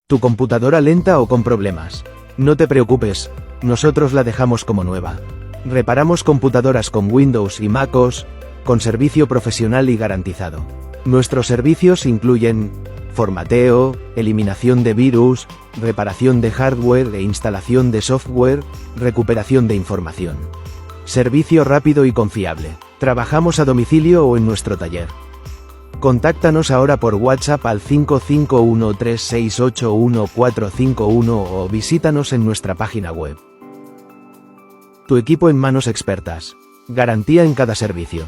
¿Tu computadora lenta o con problemas? No te preocupes, nosotros la dejamos como nueva. Reparamos computadoras con Windows y MacOS, con servicio profesional y garantizado. Nuestros servicios incluyen formateo, eliminación de virus, reparación de hardware e instalación de software, recuperación de información. Servicio rápido y confiable. Trabajamos a domicilio o en nuestro taller. Contáctanos ahora por WhatsApp al 551-368-1451 o visítanos en nuestra página web. Tu equipo en manos expertas. Garantía en cada servicio.